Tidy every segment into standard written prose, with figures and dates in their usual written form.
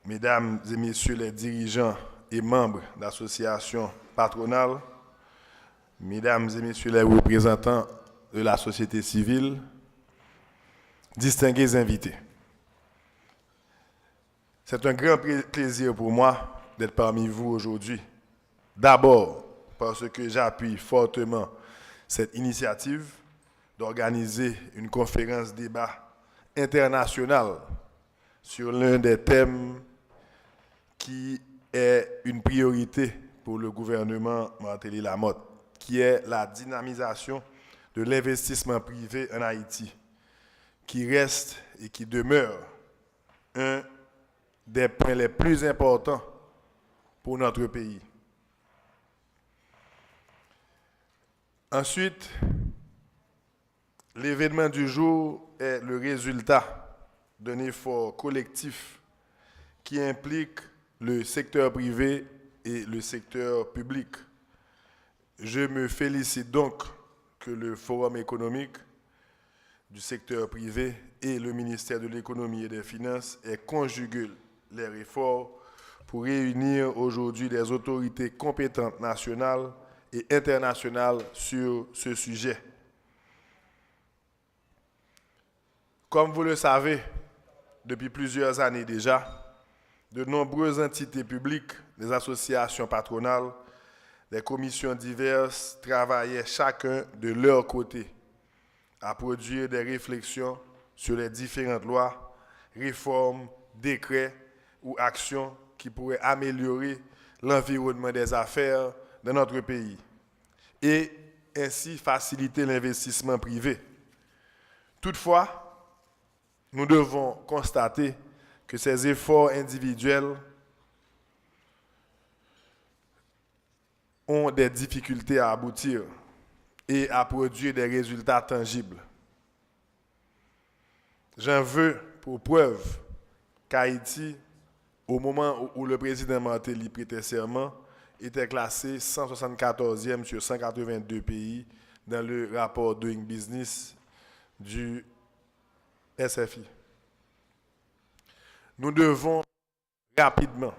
Mesdames et Messieurs les dirigeants et membres d'associations patronales, Mesdames et Messieurs les représentants de la société civile, distingués invités. C'est un grand plaisir pour moi d'être parmi vous aujourd'hui. D'abord, parce que j'appuie fortement cette initiative d'organiser une conférence débat internationale sur l'un des thèmes qui est une priorité pour le gouvernement Martelly Lamotte, qui est la dynamisation de l'investissement privé en Haïti, qui reste et qui demeure un des points les plus importants pour notre pays. Ensuite, l'événement du jour est le résultat d'un effort collectif qui implique le secteur privé et le secteur public. Je me félicite donc que le Forum économique du secteur privé et le ministère de l'économie et des finances aient conjugué leurs efforts pour réunir aujourd'hui des autorités compétentes nationales et internationales sur ce sujet. Comme vous le savez, depuis plusieurs années déjà, de nombreuses entités publiques, des associations patronales, des commissions diverses travaillaient chacun de leur côté à produire des réflexions sur les différentes lois, réformes, décrets ou actions qui pourraient améliorer l'environnement des affaires dans notre pays et ainsi faciliter l'investissement privé. Toutefois, nous devons constater que ces efforts individuels ont des difficultés à aboutir et à produire des résultats tangibles. J'en veux pour preuve qu'Haïti, au moment où le président Martelly prêtait serment, était classé 174e sur 182 pays dans le rapport Doing Business du SFI. Nous devons rapidement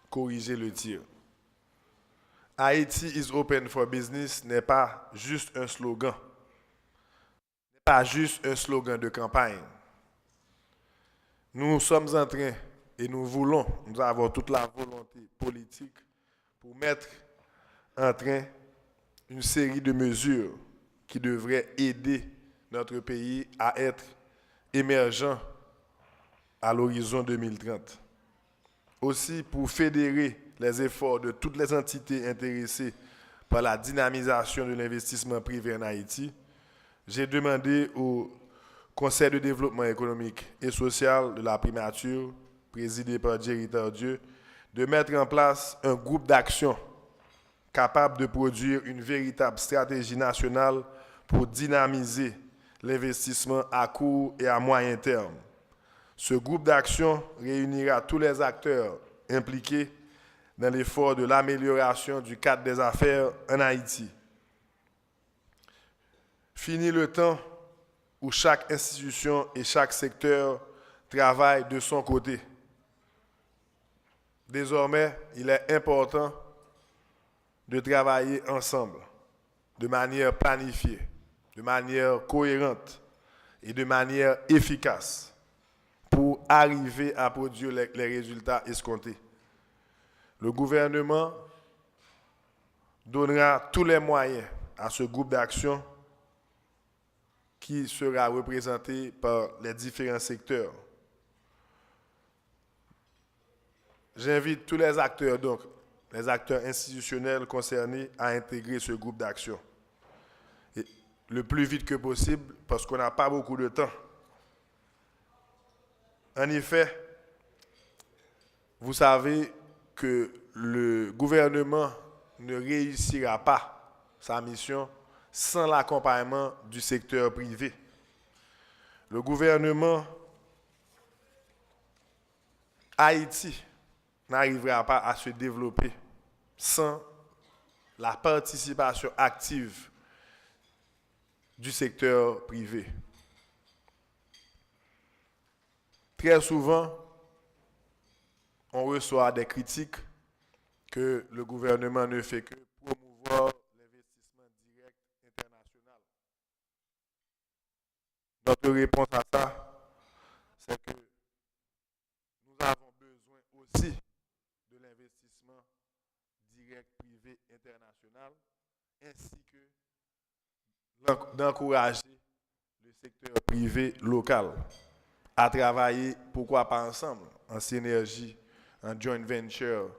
corriger le tir. Haïti is open for business n'est pas juste un slogan, n'est pas juste un slogan de campagne. Nous sommes en train et nous avons toute la volonté politique pour mettre en train une série de mesures qui devraient aider notre pays à être émergent à l'horizon 2030. Aussi, pour fédérer les efforts de toutes les entités intéressées par la dynamisation de l'investissement privé en Haïti, j'ai demandé au Conseil de développement économique et social de la primature, présidé par Jerry Tardieu, de mettre en place un groupe d'action capable de produire une véritable stratégie nationale pour dynamiser l'investissement à court et à moyen terme. Ce groupe d'action réunira tous les acteurs impliqués dans l'effort de l'amélioration du cadre des affaires en Haïti. Fini le temps où chaque institution et chaque secteur travaillent de son côté. Désormais, il est important de travailler ensemble, de manière planifiée, de manière cohérente et de manière efficace pour arriver à produire les résultats escomptés. Le gouvernement donnera tous les moyens à ce groupe d'action qui sera représenté par les différents secteurs. J'invite tous les acteurs, donc les acteurs institutionnels concernés, à intégrer ce groupe d'action. Et le plus vite que possible, parce qu'on n'a pas beaucoup de temps. En effet, vous savez que le gouvernement ne réussira pas sa mission sans l'accompagnement du secteur privé. Le gouvernement Haïti n'arrivera pas à se développer sans la participation active du secteur privé. Très souvent, on reçoit des critiques que le gouvernement ne fait que promouvoir l'investissement direct international. Notre réponse à ça, c'est que nous avons besoin aussi de l'investissement direct privé international, ainsi que d'encourager le secteur privé local à travailler, pourquoi pas ensemble, en synergie, en joint venture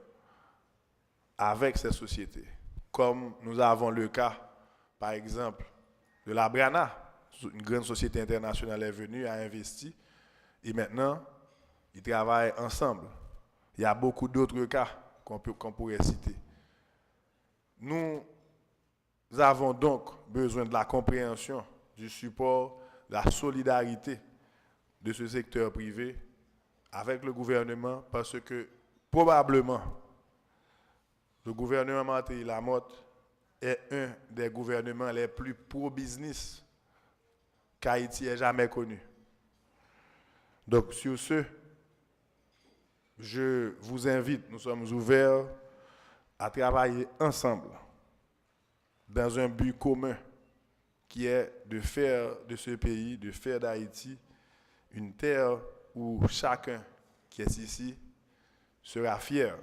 avec ces sociétés. Comme nous avons le cas, par exemple, de la Brana, une grande société internationale est venue, a investi, et maintenant, ils travaillent ensemble. Il y a beaucoup d'autres cas qu'on pourrait citer. Nous avons donc besoin de la compréhension, du support, de la solidarité de ce secteur privé avec le gouvernement, parce que probablement le gouvernement Martelly Lamotte est un des gouvernements les plus pro-business qu'Haïti ait jamais connu. Donc sur ce, je vous invite, nous sommes ouverts à travailler ensemble dans un but commun qui est de faire de ce pays, de faire d'Haïti une terre où chacun qui est ici sera fier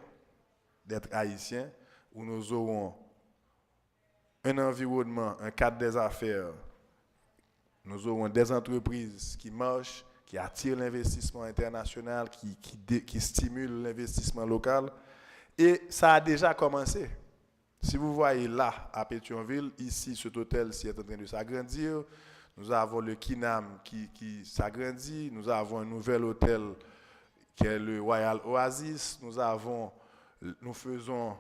d'être haïtien, où nous aurons un environnement, un cadre des affaires, nous aurons des entreprises qui marchent, qui attirent l'investissement international, qui stimulent l'investissement local. Et ça a déjà commencé. Si vous voyez là, à Pétionville, ici, cet hôtel-ci est en train de s'agrandir. Nous avons le Kinam qui s'agrandit. Nous avons un nouvel hôtel qui est le Royal Oasis. Nous faisons,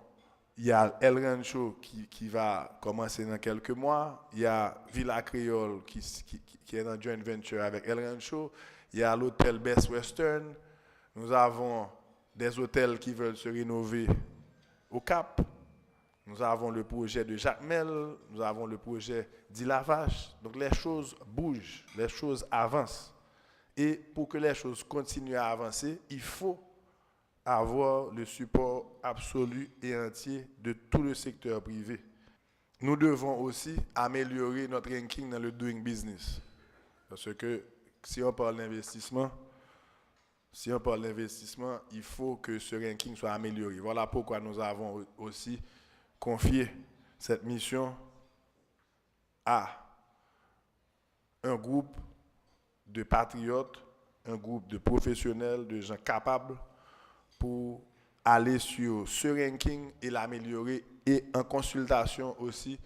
il y a El Rancho qui va commencer dans quelques mois. Il y a Villa Créole qui est en joint venture avec El Rancho. Il y a l'hôtel Best Western. Nous avons des hôtels qui veulent se rénover au Cap. Nous avons le projet de Jacmel, nous avons le projet d'Ilavage. Donc les choses bougent, les choses avancent. Et pour que les choses continuent à avancer, il faut avoir le support absolu et entier de tout le secteur privé. Nous devons aussi améliorer notre ranking dans le doing business. Parce que si on parle d'investissement, il faut que ce ranking soit amélioré. Voilà pourquoi nous avons aussi confié cette mission à un groupe de patriotes, un groupe de professionnels, de gens capables pour aller sur ce ranking et l'améliorer, et en consultation aussi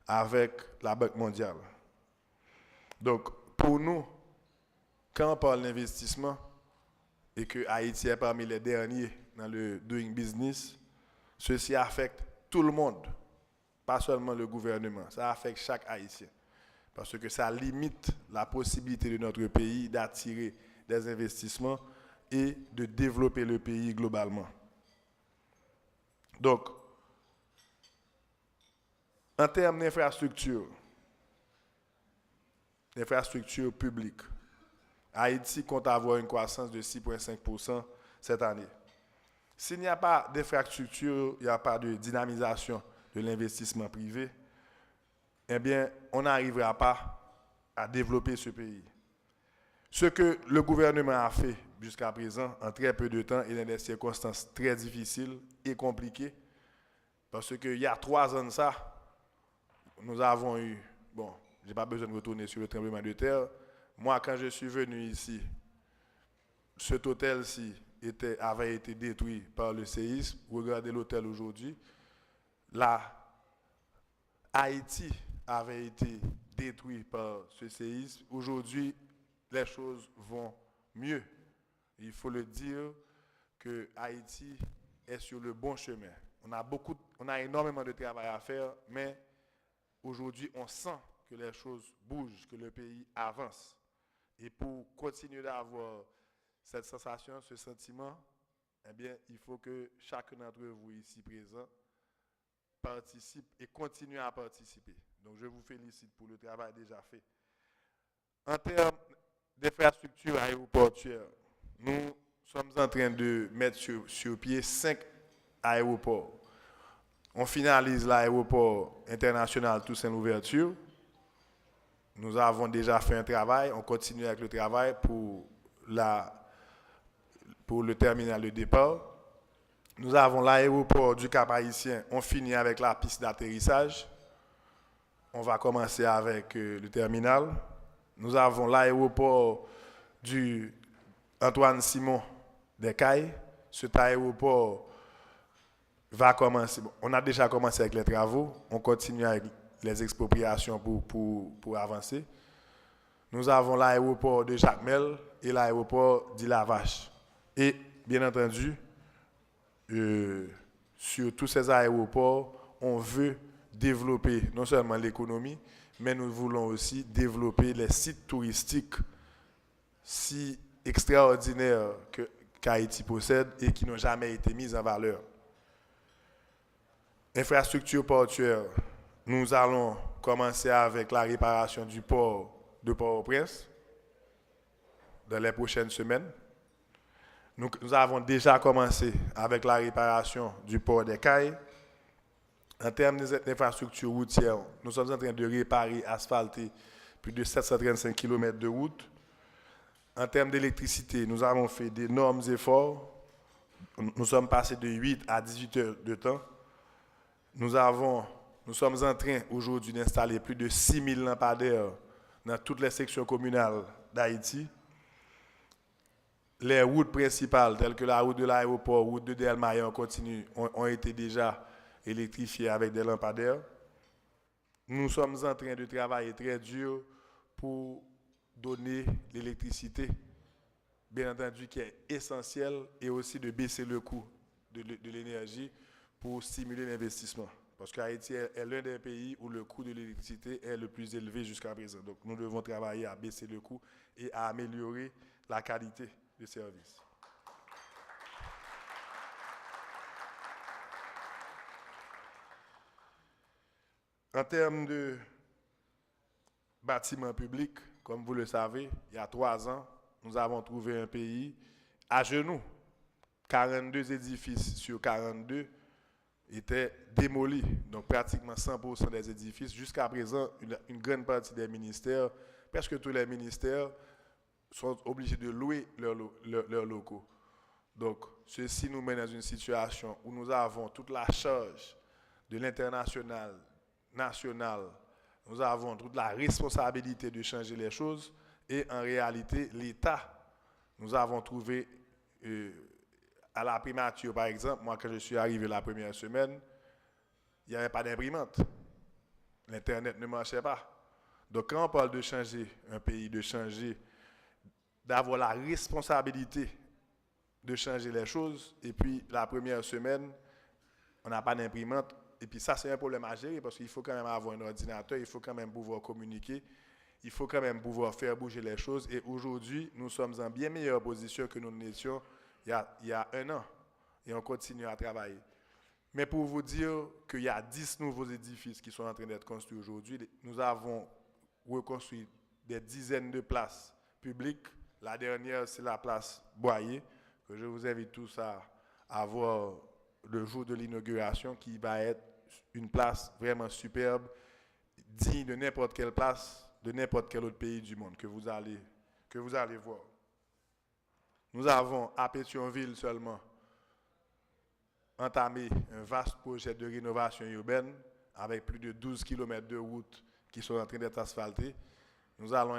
avec la Banque mondiale. Donc, pour nous, quand on parle d'investissement et que Haïti est parmi les derniers dans le doing business, ceci affecte tout le monde, pas seulement le gouvernement, ça affecte chaque Haïtien. Parce que ça limite la possibilité de notre pays d'attirer des investissements et de développer le pays globalement. Donc, en termes d'infrastructure publique, Haïti compte avoir une croissance de 6,5% cette année. S'il n'y a pas d'infrastructure, il n'y a pas de dynamisation de l'investissement privé, eh bien, on n'arrivera pas à développer ce pays. Ce que le gouvernement a fait jusqu'à présent, en très peu de temps, et dans des circonstances très difficiles et compliquées, parce qu'il y a 3 ans de ça, nous avons eu, bon, je n'ai pas besoin de retourner sur le tremblement de terre. Moi, quand je suis venu ici, cet hôtel-ci avait été détruit par le séisme. Regardez l'hôtel aujourd'hui. Là, Haïti avait été détruit par ce séisme. Aujourd'hui, les choses vont mieux. Il faut le dire que Haïti est sur le bon chemin. On a énormément de travail à faire, mais aujourd'hui, on sent que les choses bougent, que le pays avance. Et pour continuer d'avoir cette sensation, ce sentiment, eh bien, il faut que chacun d'entre vous ici présent participe et continue à participer. Donc, je vous félicite pour le travail déjà fait. En termes d'infrastructures aéroportuaires, nous sommes en train de mettre sur pied 5 aéroports. On finalise l'aéroport international Toussaint Louverture. Nous avons déjà fait un travail, on continue avec le travail pour le terminal de départ. Nous avons l'aéroport du Cap-Haïtien, on finit avec la piste d'atterrissage. On va commencer avec le terminal. Nous avons l'aéroport du Antoine Simon des Cayes. Cet aéroport va commencer. On a déjà commencé avec les travaux. On continue avec les expropriations pour avancer. Nous avons l'aéroport de Jacmel et l'aéroport d'Île-à-Vache. Et bien entendu, sur tous ces aéroports, on veut développer non seulement l'économie, mais nous voulons aussi développer les sites touristiques si extraordinaires qu'Haïti possède et qui n'ont jamais été mis en valeur. Infrastructure portuaire, nous allons commencer avec la réparation du port de Port-au-Prince dans les prochaines semaines. Nous avons déjà commencé avec la réparation du port des Cayes. En termes d'infrastructures routières, nous sommes en train de réparer, asphalter plus de 735 km de route. En termes d'électricité, nous avons fait d'énormes efforts. Nous sommes passés de 8 à 18 heures de temps. Nous sommes en train aujourd'hui d'installer plus de 6000 lampadaires dans toutes les sections communales d'Haïti. Les routes principales, telles que la route de l'aéroport, route de Delmaïen, ont été déjà électrifiées avec des lampadaires. Nous sommes en train de travailler très dur pour donner l'électricité, bien entendu, qui est essentielle, et aussi de baisser le coût de l'énergie pour stimuler l'investissement. Parce qu'Haïti est l'un des pays où le coût de l'électricité est le plus élevé jusqu'à présent. Donc nous devons travailler à baisser le coût et à améliorer la qualité du service. En termes de bâtiments publics, comme vous le savez, il y a 3 ans, nous avons trouvé un pays à genoux. 42 édifices sur 42 étaient démolis. Donc pratiquement 100% des édifices. Jusqu'à présent, une grande partie des ministères, presque tous les ministères, sont obligés de louer leurs locaux. Donc, ceci nous mène dans une situation où nous avons toute la charge de l'international, national, nous avons toute la responsabilité de changer les choses, et en réalité, l'État, nous avons trouvé, à la primature par exemple, moi quand je suis arrivé la première semaine, il n'y avait pas d'imprimante. L'Internet ne marchait pas. Donc quand on parle de changer un pays, d'avoir la responsabilité de changer les choses, et puis la première semaine, on n'a pas d'imprimante, et puis ça c'est un problème à gérer, parce qu'il faut quand même avoir un ordinateur, il faut quand même pouvoir communiquer, il faut quand même pouvoir faire bouger les choses, et aujourd'hui, nous sommes en bien meilleure position que nous n'étions il y a 1 an, et on continue à travailler. Mais pour vous dire qu'il y a 10 nouveaux édifices qui sont en train d'être construits aujourd'hui, nous avons reconstruit des dizaines de places publiques. La dernière, c'est la place Boyer, que je vous invite tous à voir le jour de l'inauguration, qui va être une place vraiment superbe, digne de n'importe quelle place, de n'importe quel autre pays du monde que vous allez voir. Nous avons à Pétionville seulement entamé un vaste projet de rénovation urbaine avec plus de 12 km de routes qui sont en train d'être asphaltées. Nous allons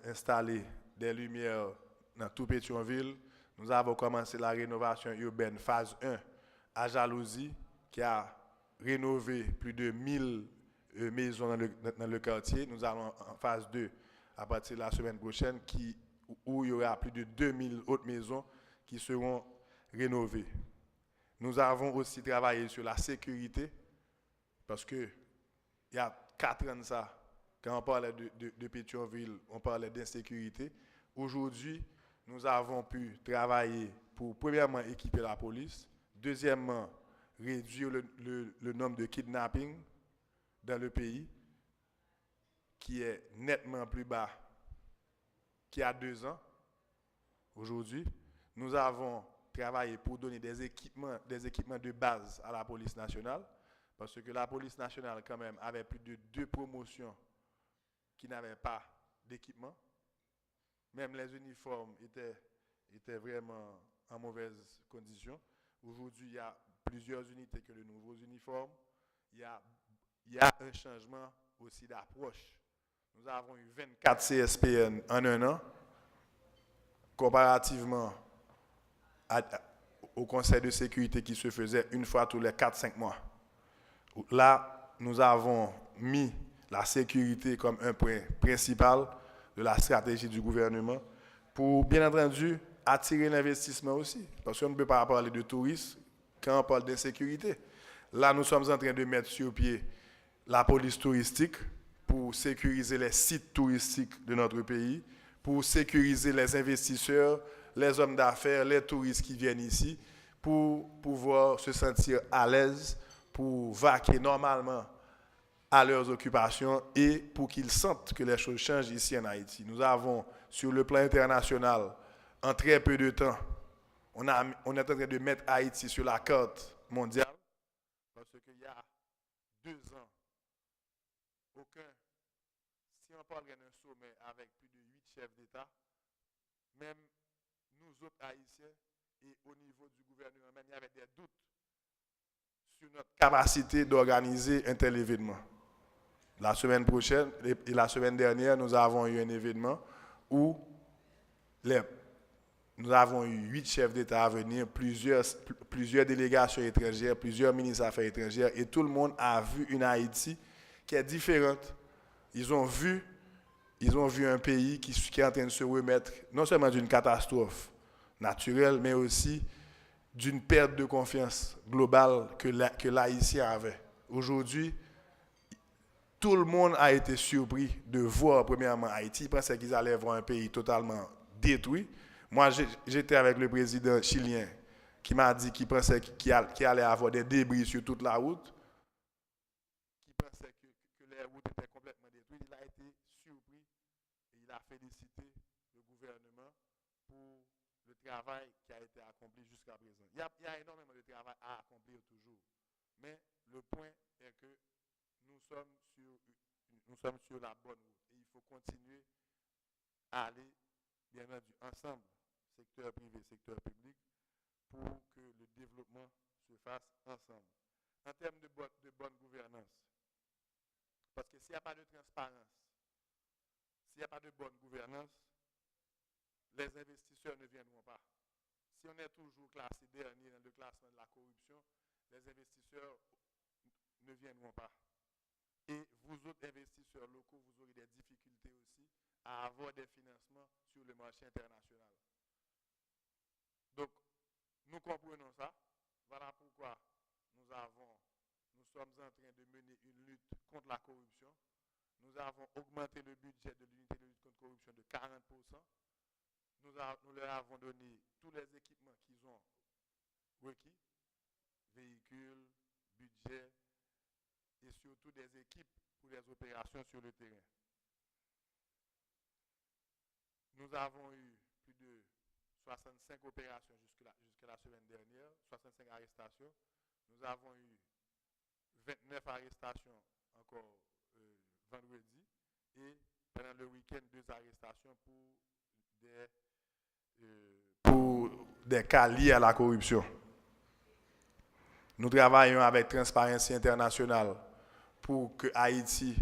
installer des lumières dans tout Pétionville. Nous avons commencé la rénovation urbaine phase 1 à Jalousie, qui a rénové plus de 1000 maisons dans le quartier. Nous allons en phase 2 à partir de la semaine prochaine, où il y aura plus de 2000 autres maisons qui seront rénovées. Nous avons aussi travaillé sur la sécurité, parce qu'il y a 4 ans de ça, quand on parlait de Pétionville, on parlait d'insécurité. Aujourd'hui, nous avons pu travailler pour, premièrement, équiper la police, deuxièmement, réduire le nombre de kidnappings dans le pays, qui est nettement plus bas qu'il y a 2 ans. Aujourd'hui, Nous avons travaillé pour donner des équipements de base à la police nationale, parce que la police nationale, quand même, avait plus de 2 promotions qui n'avaient pas d'équipement. Même les uniformes étaient vraiment en mauvaise condition. Aujourd'hui, il y a plusieurs unités que de nouveaux uniformes. Il y a un changement aussi d'approche. Nous avons eu 24 CSPN en un an, comparativement au Conseil de sécurité qui se faisait une fois tous les 4-5 mois. Là, nous avons mis la sécurité comme un point principal de la stratégie du gouvernement pour, bien entendu, attirer l'investissement aussi. Parce qu'on ne peut pas parler de tourisme quand on parle d'insécurité. Là, nous sommes en train de mettre sur pied la police touristique pour sécuriser les sites touristiques de notre pays, pour sécuriser les investisseurs, les hommes d'affaires, les touristes qui viennent ici, pour pouvoir se sentir à l'aise, pour vaquer normalement à leurs occupations et pour qu'ils sentent que les choses changent ici en Haïti. Nous avons, sur le plan international, en très peu de temps, on est en train de mettre Haïti sur la carte mondiale, parce qu'il y a 2 ans, si on parle d'un sommet avec plus de 8 chefs d'État, même nous autres Haïtiens et au niveau du gouvernement, il y avait des doutes sur notre capacité d'organiser un tel événement. La semaine prochaine et la semaine dernière, nous avons eu un événement où nous avons eu 8 chefs d'État à venir, plusieurs délégations étrangères, plusieurs ministres des Affaires étrangères, et tout le monde a vu une Haïti qui est différente. Ils ont vu un pays qui est en train de se remettre non seulement d'une catastrophe naturelle, mais aussi d'une perte de confiance globale que l'Haïtien avait. Aujourd'hui, tout le monde a été surpris de voir premièrement Haïti. Ils pensaient qu'ils allaient voir un pays totalement détruit. Moi, j'étais avec le président chilien qui m'a dit qu'il pensait qu'il allait avoir des débris sur toute la route, qui pensait que les routes étaient complètement détruites. Il a été surpris et il a félicité le gouvernement pour le travail qui a été accompli jusqu'à présent. Il y a énormément de travail à accomplir toujours. Mais le point est que nous sommes sur la bonne route. Et il faut continuer à aller, bien entendu, ensemble, secteur privé, secteur public, pour que le développement se fasse ensemble. En termes de bonne gouvernance, parce que s'il n'y a pas de transparence, s'il n'y a pas de bonne gouvernance, les investisseurs ne viendront pas. Si on est toujours classé dernier dans le classement de la corruption, les investisseurs ne viendront pas. Et vous autres investisseurs locaux, vous aurez des difficultés aussi à avoir des financements sur le marché international. Donc, nous comprenons ça. Voilà pourquoi nous sommes en train de mener une lutte contre la corruption. Nous avons augmenté le budget de l'unité de lutte contre la corruption de 40%. Nous leur avons donné tous les équipements qu'ils ont requis, véhicules, budget, et surtout des équipes pour les opérations sur le terrain. Nous avons eu plus de 65 opérations jusqu'à la semaine dernière, 65 arrestations. Nous avons eu 29 arrestations encore vendredi et pendant le week-end, 2 arrestations pour des cas liés à la corruption. Nous travaillons avec Transparency International pour que Haïti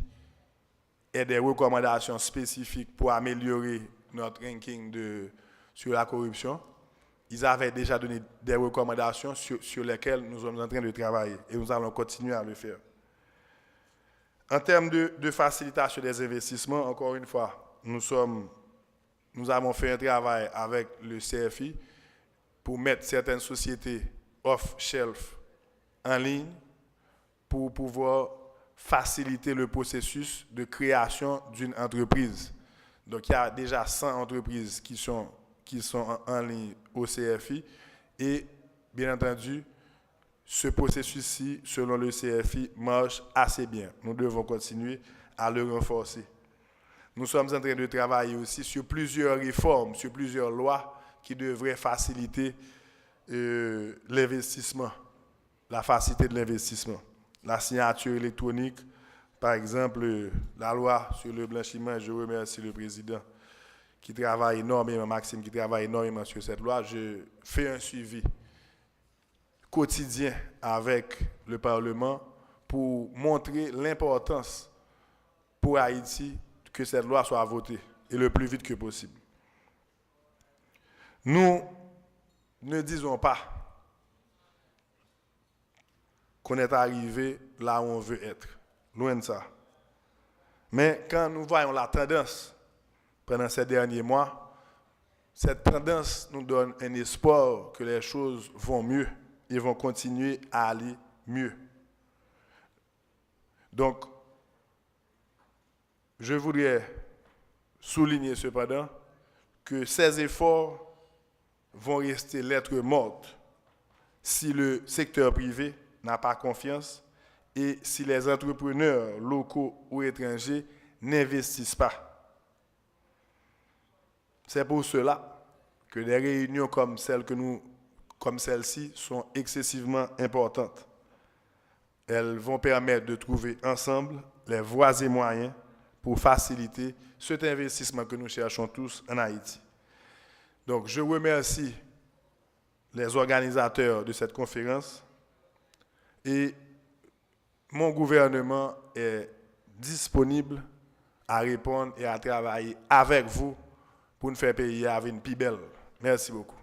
ait des recommandations spécifiques pour améliorer notre ranking sur la corruption. Ils avaient déjà donné des recommandations sur lesquelles nous sommes en train de travailler et nous allons continuer à le faire. En termes de facilitation des investissements, encore une fois, nous avons fait un travail avec le CFI pour mettre certaines sociétés off-shelf en ligne pour pouvoir faciliter le processus de création d'une entreprise. Donc, il y a déjà 100 entreprises qui sont en ligne au CFI et, bien entendu, ce processus-ci, selon le CFI, marche assez bien. Nous devons continuer à le renforcer. Nous sommes en train de travailler aussi sur plusieurs réformes, sur plusieurs lois qui devrait faciliter l'investissement, la facilité de l'investissement. La signature électronique, par exemple, la loi sur le blanchiment, je remercie le président qui travaille énormément, Maxime, qui travaille énormément sur cette loi. Je fais un suivi quotidien avec le Parlement pour montrer l'importance pour Haïti que cette loi soit votée et le plus vite que possible. Nous ne disons pas qu'on est arrivé là où on veut être. Loin de ça. Mais quand nous voyons la tendance pendant ces derniers mois, cette tendance nous donne un espoir que les choses vont mieux et vont continuer à aller mieux. Donc, je voudrais souligner cependant que ces efforts vont rester lettre morte si le secteur privé n'a pas confiance et si les entrepreneurs locaux ou étrangers n'investissent pas. C'est pour cela que des réunions comme celle-ci sont excessivement importantes. Elles vont permettre de trouver ensemble les voies et moyens pour faciliter cet investissement que nous cherchons tous en Haïti. Donc, je remercie les organisateurs de cette conférence et mon gouvernement est disponible à répondre et à travailler avec vous pour nous faire payer avec une plus belle. Merci beaucoup.